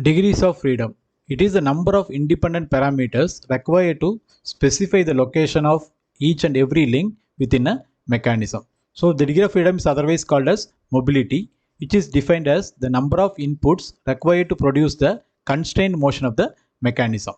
Degrees of freedom. It is the number of independent parameters required to specify the location of each and every link within a mechanism. So the degree of freedom is otherwise called as mobility. It is defined as the number of inputs required to produce the constrained motion of the mechanism.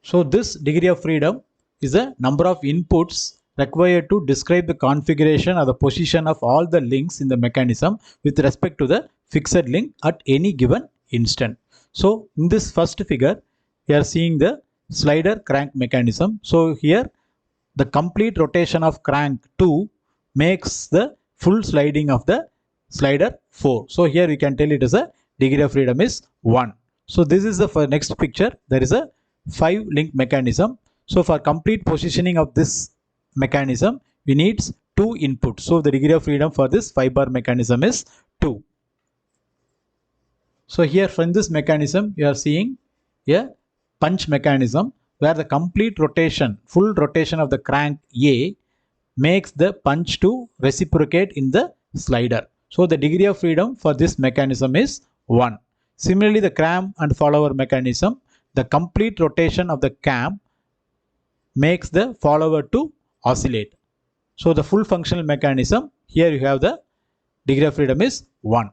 So this degree of freedom is the number of inputs required to describe the configuration or the position of all the links in the mechanism with respect to the fixed link at any given instant. So in this first figure, we are seeing the slider crank mechanism. So here the complete rotation of crank 2 makes the full sliding of the slider 4. So here we can tell it as a degree of freedom is 1. So this is the next picture. There is a 5 link mechanism. So for complete positioning of this mechanism, we need 2 inputs. So the degree of freedom for this 5 bar mechanism is 2. So here from this mechanism, you are seeing a punch mechanism where the complete rotation, full rotation of the crank A makes the punch to reciprocate in the slider. So the degree of freedom for this mechanism is 1. Similarly, the cam and follower mechanism, the complete rotation of the cam makes the follower to oscillate. So the full functional mechanism, here you have the degree of freedom is 1.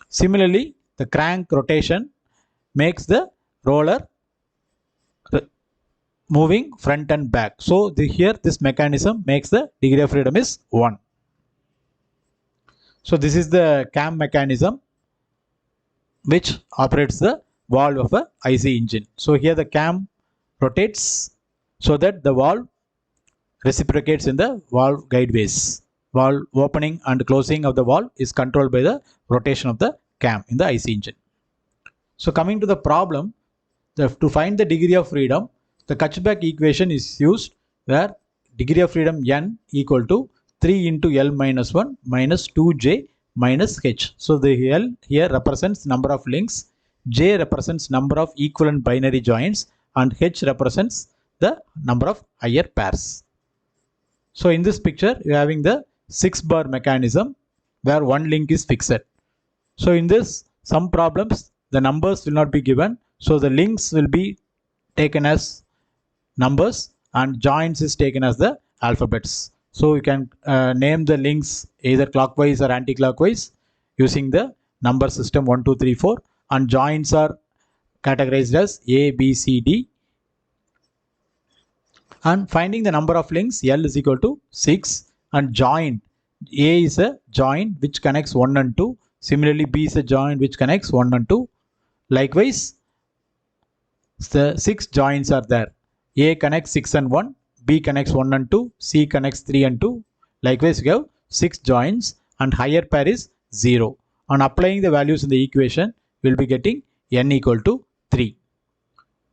Similarly, the crank rotation makes the roller moving front and back. So here this mechanism makes the degree of freedom is 1. So this is the cam mechanism which operates the valve of a IC engine. So here the cam rotates so that the valve reciprocates in the valve guideways. Valve opening and closing of the valve is controlled by the rotation of the cam in the IC engine. So coming to the problem, to find the degree of freedom, the Kutchbach equation is used where degree of freedom n equal to 3 into L minus 1 minus 2J minus H. So the L here represents number of links, J represents number of equivalent binary joints, and H represents the number of higher pairs. So in this picture, you are having the 6 bar mechanism where one link is fixed. So in this, some problems, the numbers will not be given. So the links will be taken as numbers and joints is taken as the alphabets. So you can name the links either clockwise or anti-clockwise using the number system 1, 2, 3, 4, and joints are categorized as A, B, C, D. And finding the number of links, L is equal to 6, and joint, A is a joint which connects 1 and 2. Similarly, B is a joint which connects 1 and 2. Likewise, the 6 joints are there. A connects 6 and 1, B connects 1 and 2, C connects 3 and 2. Likewise, we have 6 joints and higher pair is 0. On applying the values in the equation, we will be getting n equal to 3.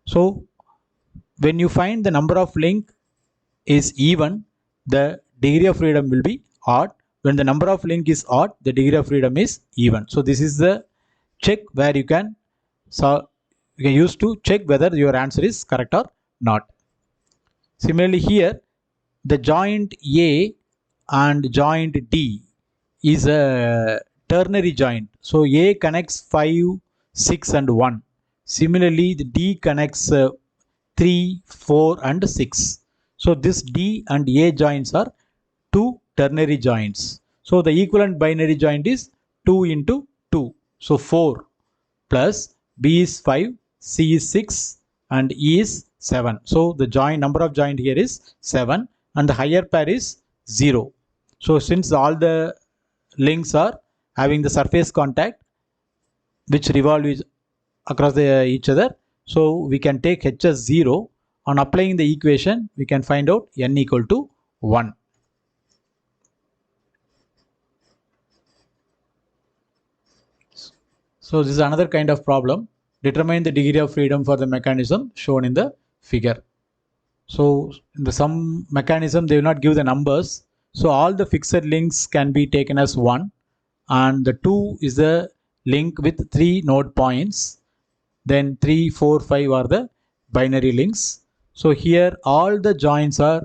So, when you find the number of link is even, the degree of freedom will be odd. When the number of link is odd, the degree of freedom is even. So this is the check where you can use to check whether your answer is correct or not. Similarly here, the joint A and joint D is a ternary joint. So A connects 5, 6 and 1. Similarly, the D connects 3, 4 and 6. So this D and A joints are 2 ternary joints. So the equivalent binary joint is 2 into 2. So 4 plus B is 5, C is 6 and E is 7. So the joint number of joint here is 7 and the higher pair is 0. So since all the links are having the surface contact which revolve across each other, so we can take H as 0. On applying the equation, we can find out n equal to 1. So this is another kind of problem. Determine the degree of freedom for the mechanism shown in the figure. So in some mechanism, they will not give the numbers. So all the fixed links can be taken as 1, and the 2 is the link with 3 node points. Then 3, 4, 5 are the binary links. So here all the joints are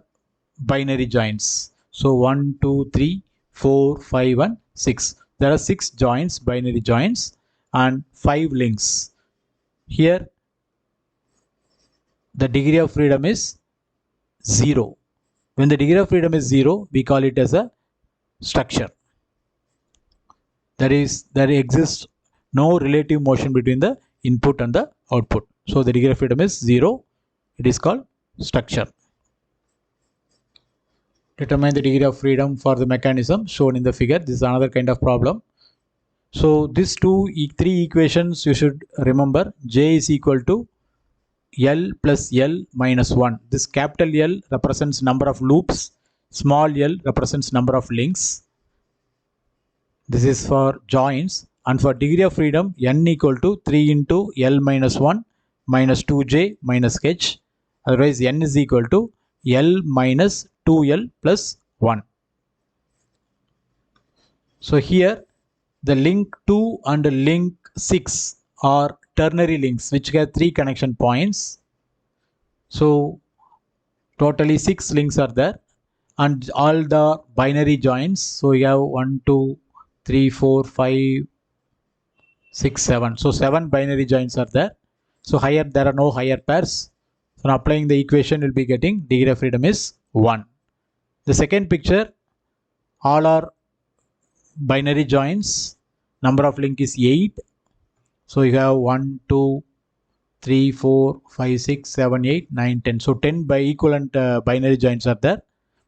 binary joints. So 1, 2, 3, 4, 5 and 6. there are 6 joins, binary joins, and 5 links. Here the degree of freedom is 0. When the degree of freedom is 0, we call it as a structure. That is, there exists no relative motion between the input and the output. So the degree of freedom is 0. It is called structure. Determine the degree of freedom for the mechanism shown in the figure. This is another kind of problem. So these three equations you should remember. J is equal to L plus L minus 1. This capital L represents number of loops. Small l represents number of links. This is for joins. And for degree of freedom, n equal to 3 into L minus 1 minus 2j minus h. Otherwise, n is equal to L minus 2L plus 1. So here, the link 2 and link 6 are ternary links which have 3 connection points. So totally 6 links are there, and all the binary joins. So you have 1, 2, 3, 4, 5, 6, 7. So 7 binary joins are there. So higher, there are no higher pairs. So now applying the equation, will be getting degree of freedom is 1. The second picture, all are binary joins. Number of link is 8. So you have 1, 2, 3, 4, 5, 6, 7, 8, 9, 10. So 10 by equivalent binary joins are there.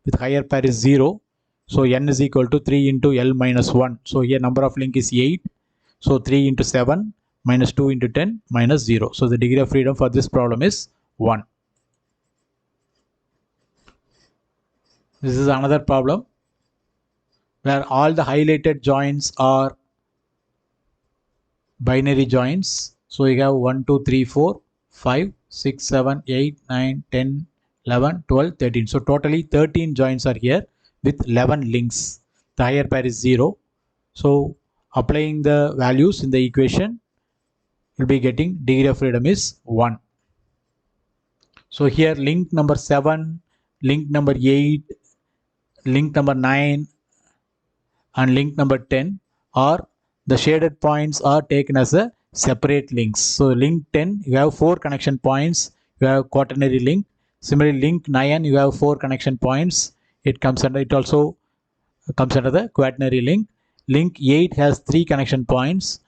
With higher pair is 0. So n is equal to 3 into L minus 1. So here number of link is 8. So 3 into 7 minus 2 into 10 minus 0. So the degree of freedom for this problem is 1. This is another problem where all the highlighted joins are binary joins. So you have 1, 2, 3, 4, 5, 6, 7, 8, 9, 10, 11, 12, 13. So totally 13 joins are here with 11 links. The higher pair is 0. So applying the values in the equation, you'll be getting degree of freedom is 1. So here link number 7, link number 8, link number 9 and link number 10 are the shaded points are taken as a separate links. So link 10, you have 4 connection points, you have quaternary link. Similarly, link 9, you have 4 connection points. It also comes under the quaternary link. Link 8 has 3 connection points.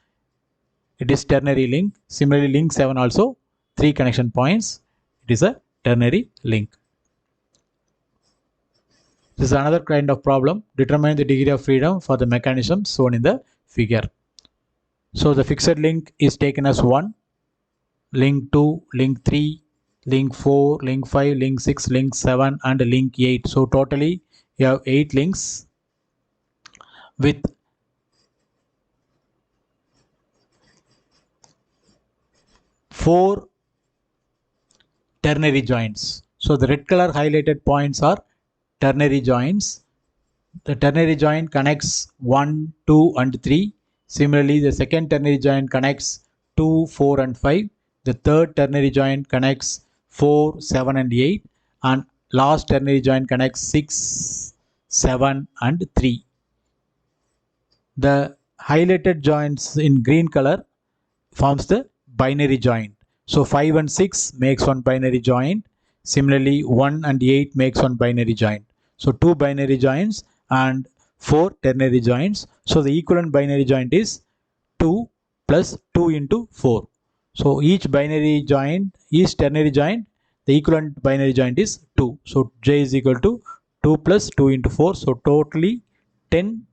It is ternary link. Similarly, link 7 also 3 connection points. It is a ternary link. This is another kind of problem. Determine the degree of freedom for the mechanism shown in the figure. So the fixed link is taken as 1, link 2, link 3, link 4, link 5, link 6, link 7 and link 8. So totally you have 8 links with 4 ternary joins. So the red color highlighted points are ternary joins. The ternary join connects 1, 2 and 3. Similarly, the second ternary join connects 2, 4 and 5. The third ternary join connects 4, 7 and 8. And last ternary join connects 6, 7 and 3. The highlighted joints in green color forms the binary joint. So 5 and 6 makes one binary joint. Similarly, 1 and 8 makes one binary joint. So 2 binary joints and 4 ternary joints. So the equivalent binary joint is 2 plus 2 into 4. So each ternary joint, the equivalent binary joint is 2. So J is equal to 2 plus 2 into 4. So totally 10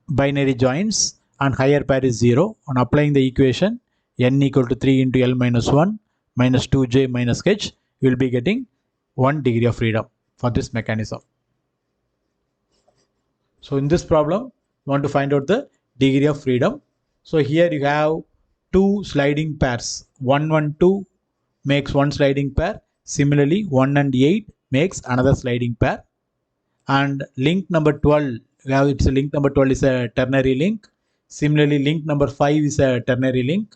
binary joints and higher pair is 0. On applying the equation, n equal to 3 into L minus 1 minus 2j minus h, you will be getting 1 degree of freedom for this mechanism. So in this problem, you want to find out the degree of freedom. So here you have 2 sliding pairs. 1, 1, 2 makes one sliding pair. Similarly, 1 and 8 makes another sliding pair. And link number 12, it's a link number 12 is a ternary link. Similarly, link number 5 is a ternary link.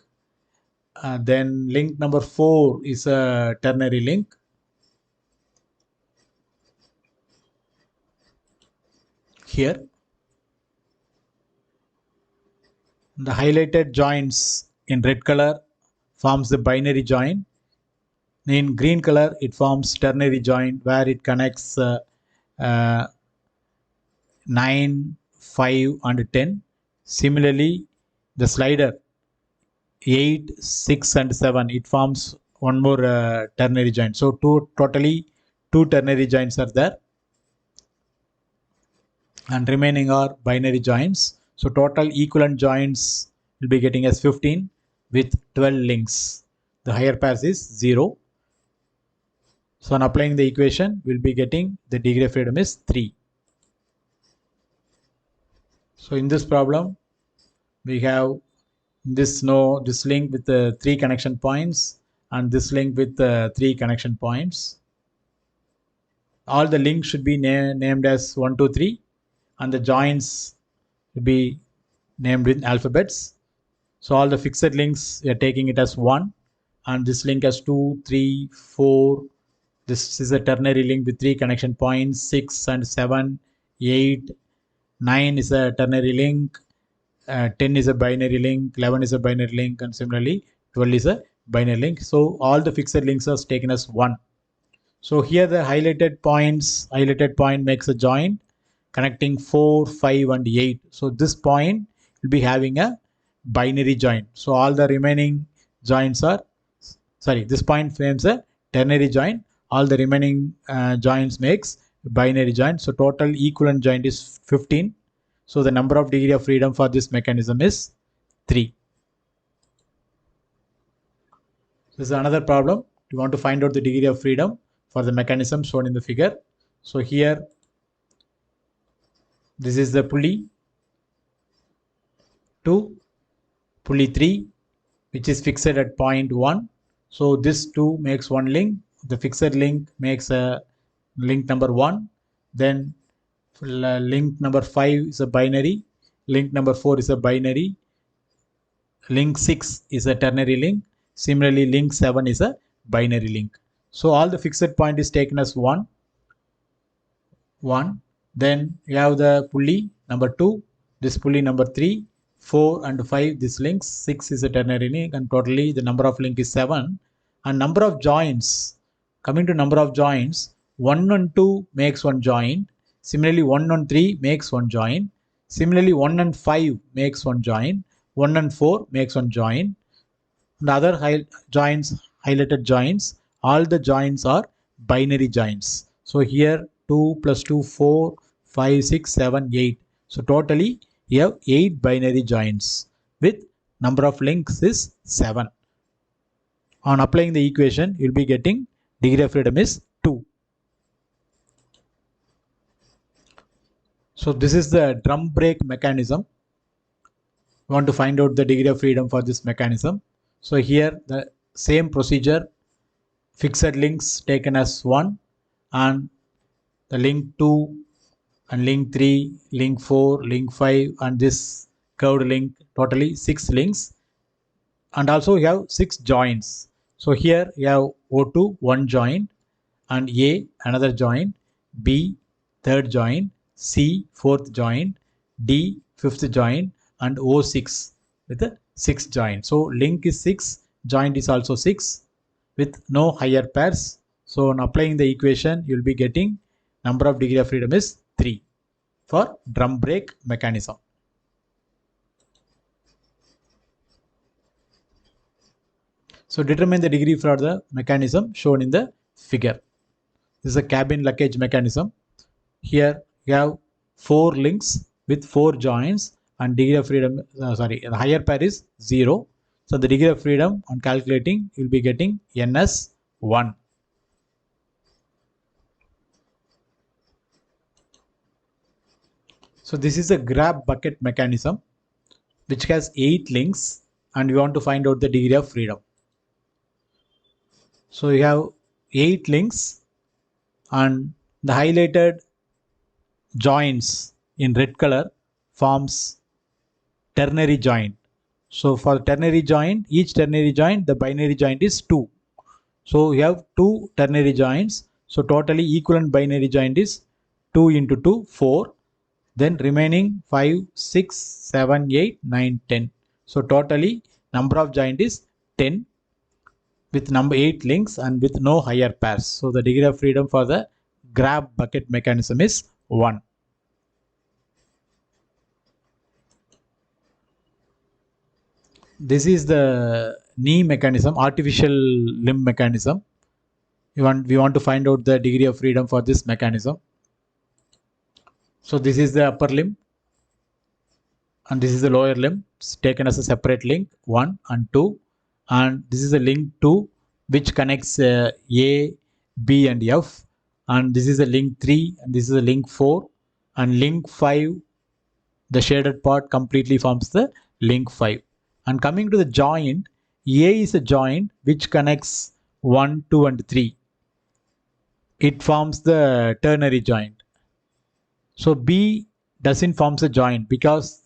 Then link number 4 is a ternary link. Here The highlighted joints in red color forms the binary join. In green color, it forms ternary joint where it connects uh, 9, 5 and 10. Similarly, the slider 8, 6 and 7, it forms one more ternary joint. So totally two ternary joints are there and remaining are binary joints. So total equivalent joints will be getting as 15 with 12 links. The higher pass is 0. So on applying the equation, we'll be getting the degree of freedom is 3. So in this problem, we have this link with the 3 connection points and this link with 3 connection points. All the links should be named as 1, 2, 3 and the joints will be named with alphabets. So all the fixed links, we are taking it as 1 and this link as 2, 3, 4. This is a ternary link with 3 connection points, 6 and 7, 8, 9 is a ternary link, 10 is a binary link, 11 is a binary link, and similarly 12 is a binary link. So all the fixed links are taken as 1. So here the highlighted point makes a joint connecting 4, 5 and 8. So this point will be having a binary joint. So all the remaining joints are, this point forms a ternary joint. All the remaining joints makes binary joint. So total equivalent joint is 15. So the number of degree of freedom for this mechanism is 3. This is another problem. We want to find out the degree of freedom for the mechanism shown in the figure. So here, this is the pulley 2, pulley 3, which is fixed at point 1. So this 2 makes one link. The fixed link makes a link number 1. Then link number 5 is a binary. Link number 4 is a binary. Link 6 is a ternary link. Similarly, link 7 is a binary link. So all the fixed point is taken as 1. Then you have the pulley number 2, this pulley number 3, 4 and 5, this links, 6 is a ternary link, and totally the number of link is 7. And number of joints, coming to number of joints, 1 and 2 makes one joint. Similarly, 1 and 3 makes one joint. Similarly, 1 and 5 makes one joint. 1 and 4 makes one joint. And other highlighted joints, all the joints are binary joints. So here 2 plus 2, 4, 5, 6, 7, 8. So totally you have 8 binary joints with number of links is 7. On applying the equation, you will be getting degree of freedom is 2. So this is the drum brake mechanism. We want to find out the degree of freedom for this mechanism. So here the same procedure, fixed links taken as 1 and the link 2 and link 3, link 4, link 5 and this curved link, totally 6 links. And also you have 6 joints. So here you have O2 one joint and A another joint, B third joint, C fourth joint, D fifth joint and O6 with a 6 joint. So link is 6, joint is also 6 with no higher pairs. So on applying the equation, you will be getting number of degree of freedom is 3 for drum brake mechanism. So determine the degree for the mechanism shown in the figure. This is a cabin luggage mechanism. Here you have 4 links with 4 joints and degree of freedom, the higher pair is 0. So the degree of freedom on calculating, you will be getting NS1. So this is a grab bucket mechanism which has 8 links and we want to find out the degree of freedom. So you have 8 links and the highlighted joints in red color forms ternary joint. So for ternary joint, each ternary joint, the binary joint is 2. So you have 2 ternary joints. So totally equivalent binary joint is 2 into 2, 4. Then remaining 5, 6, 7, 8, 9, 10. So totally number of joint is 10 with number 8 links and with no higher pairs. So the degree of freedom for the grab bucket mechanism is 1. This is the knee mechanism, artificial limb mechanism. We want to find out the degree of freedom for this mechanism. So this is the upper limb and this is the lower limb. It's taken as a separate link 1 and 2, and this is a link 2 which connects A, B and F, and this is a link 3 and this is a link 4, and link 5, the shaded part completely forms the link 5. And coming to the joint, A is a joint which connects 1, 2 and 3. It forms the ternary joint. So B doesn't form a joint because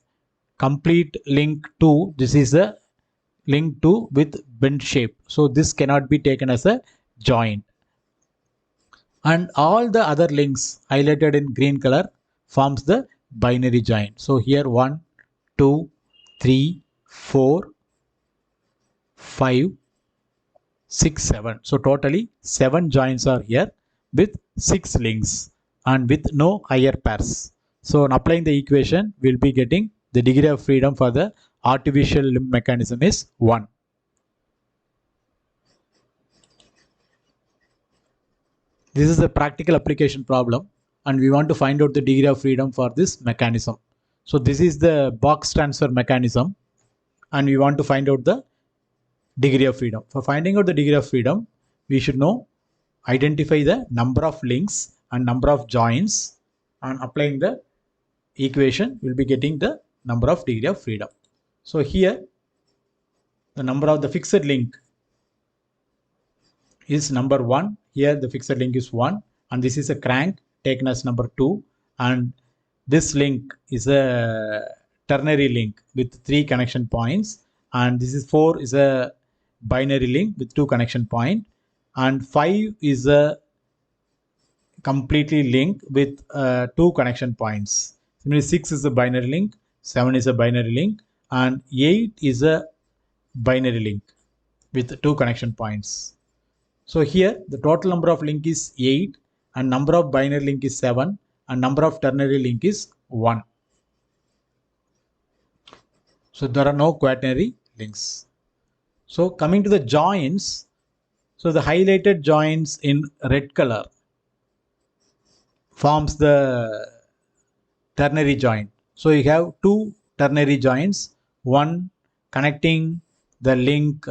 complete link 2, this is a link 2 with bent shape. So this cannot be taken as a joint. And all the other links highlighted in green color forms the binary joint. So here 1, 2, 3, 4, 5, 6, 7. So totally 7 joints are here with 6 links and with no higher pairs. So on applying the equation, we'll be getting the degree of freedom for the artificial limb mechanism is 1. This is a practical application problem and we want to find out the degree of freedom for this mechanism. So this is the box transfer mechanism and we want to find out the degree of freedom. For finding out the degree of freedom, we should know, identify the number of links and number of joints, and applying the equation, we'll be getting the number of degree of freedom. So here, the number of the fixed link is number 1. Here the fixed link is 1 and this is a crank taken as number 2, and this link is a ternary link with 3 connection points, and this is 4 is a binary link with 2 connection point, and 5 is a completely link with 2 connection points. Similarly 6 is a binary link, 7 is a binary link, and 8 is a binary link with 2 connection points. So here the total number of link is 8 and number of binary link is 7 and number of ternary link is 1. So there are no quaternary links. So coming to the joints, so the highlighted joints in red color forms the ternary joint. So you have 2 ternary joints, one connecting the link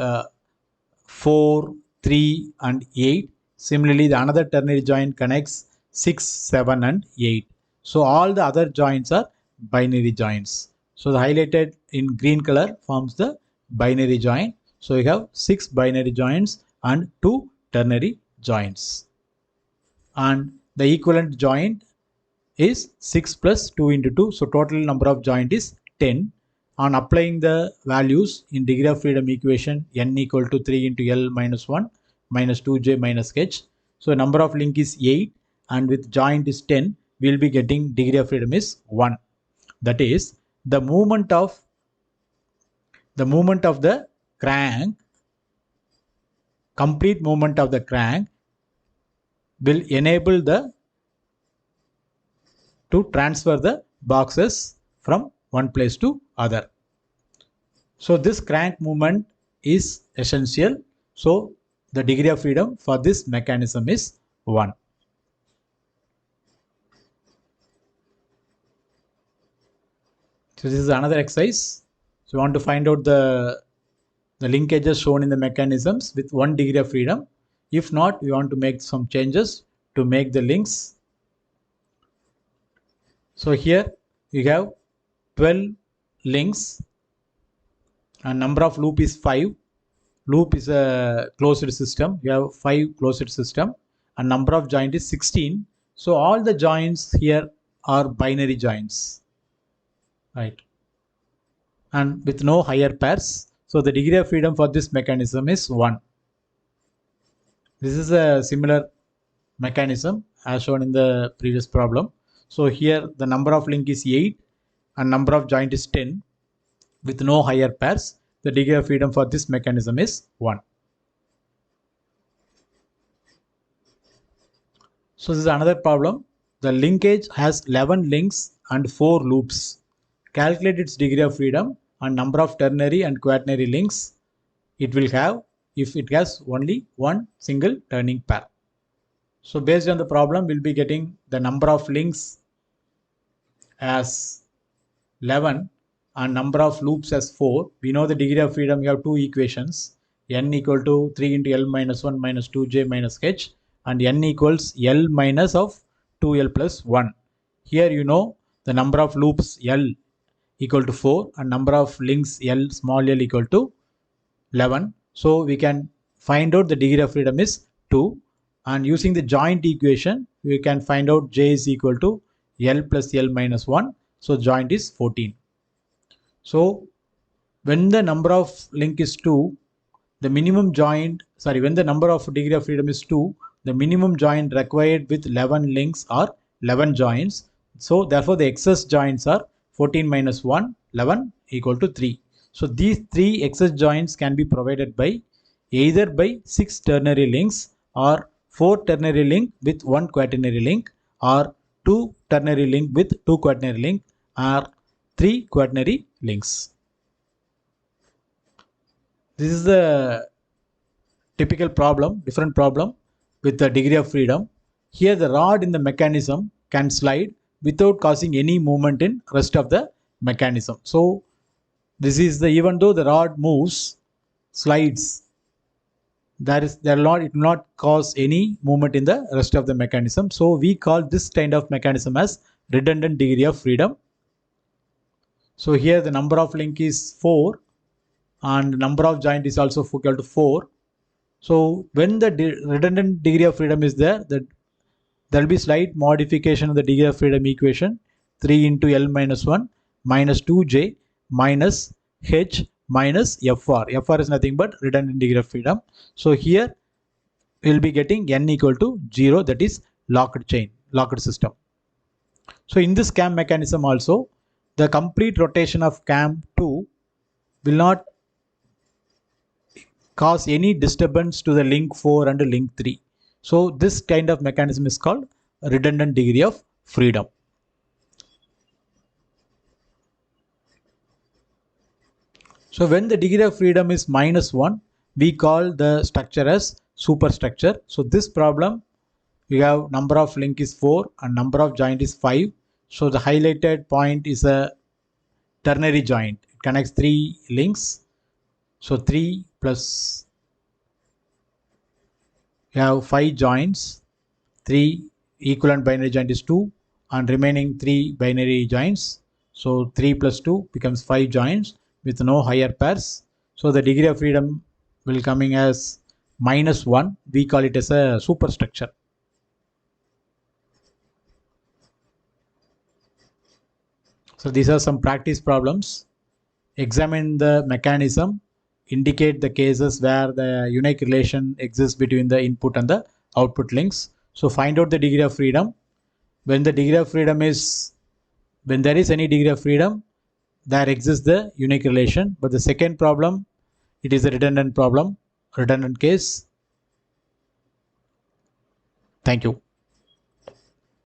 4, 3 and 8. Similarly, the another ternary joint connects 6, 7 and 8. So all the other joints are binary joints. So the highlighted in green color forms the binary joint. So you have 6 binary joints and 2 ternary joints. And the equivalent joint is 6 plus 2 into 2. So total number of joint is 10. On applying the values in degree of freedom equation, n equal to 3 into L minus 1 minus 2j minus h. So number of link is 8 and with joint is 10, we will be getting degree of freedom is 1. That is the movement of the crank, complete movement of the crank will enable to transfer the boxes from one place to other. So this crank movement is essential. So the degree of freedom for this mechanism is 1. So this is another exercise. So we want to find out the linkages shown in the mechanisms with 1 degree of freedom. If not, we want to make some changes to make the links. So here you have 12 links and number of loop is 5. Loop is a closed system. You have 5 closed system and number of joint is 16. So all the joints here are binary joints, right? And with no higher pairs. So the degree of freedom for this mechanism is 1. This is a similar mechanism as shown in the previous problem. So here the number of link is 8 and number of joint is 10. with no higher pairs, the degree of freedom for this mechanism is 1. So this is another problem. The linkage has 11 links and 4 loops. Calculate its degree of freedom and number of ternary and quaternary links it will have if it has only one single turning pair. So based on the problem, we'll be getting the number of links as 11 and number of loops as 4. We know the degree of freedom, we have two equations, n equal to 3 into L minus 1 minus 2j minus h, and n equals L minus of 2L plus 1. Here you know the number of loops L equal to 4 and number of links L small l equal to 11. So we can find out the degree of freedom is 2, and using the joint equation we can find out j is equal to L plus L minus 1. So joint is 14. So when the number of link is 2, the minimum joint, when the number of degree of freedom is 2, the minimum joint required with 11 links are 11 joints. So therefore the excess joints are 14 minus 1, 11 equal to 3. So these 3 excess joints can be provided by either by 6 ternary links or 4 ternary link with 1 quaternary link, or 2 ternary link with 2 quaternary link, or 3 quaternary links. This is the typical problem, different problem with the degree of freedom. Here the rod in the mechanism can slide without causing any movement in rest of the mechanism. So this is the, even though the rod moves, slides, it will not cause any movement in the rest of the mechanism. So we call this kind of mechanism as redundant degree of freedom. So here the number of link is 4 and number of joint is also equal to 4. So when the redundant degree of freedom is there, there will be slight modification of the degree of freedom equation. 3 into L minus 1 minus 2j minus h minus fr. Fr is nothing but redundant degree of freedom. So here we will be getting n equal to 0, that is locked chain, locked system. So in this cam mechanism also, the complete rotation of cam 2 will not cause any disturbance to the link 4 and link 3. So this kind of mechanism is called redundant degree of freedom. So when the degree of freedom is -1, we call the structure as superstructure. So this problem, we have number of link is 4 and number of joint is 5. So the highlighted point is a ternary joint. It connects 3 links. So 3 plus, you have 5 joints, 3 equivalent binary joint is 2 and remaining 3 binary joints. So 3 plus 2 becomes 5 joints with no higher pairs. So the degree of freedom will coming as -1. We call it as a superstructure. So these are some practice problems. Examine the mechanism. Indicate the cases where the unique relation exists between the input and the output links. So find out the degree of freedom. When the degree of freedom is, when there is any degree of freedom, there exists the unique relation. But the second problem, it is a redundant problem, redundant case. Thank you.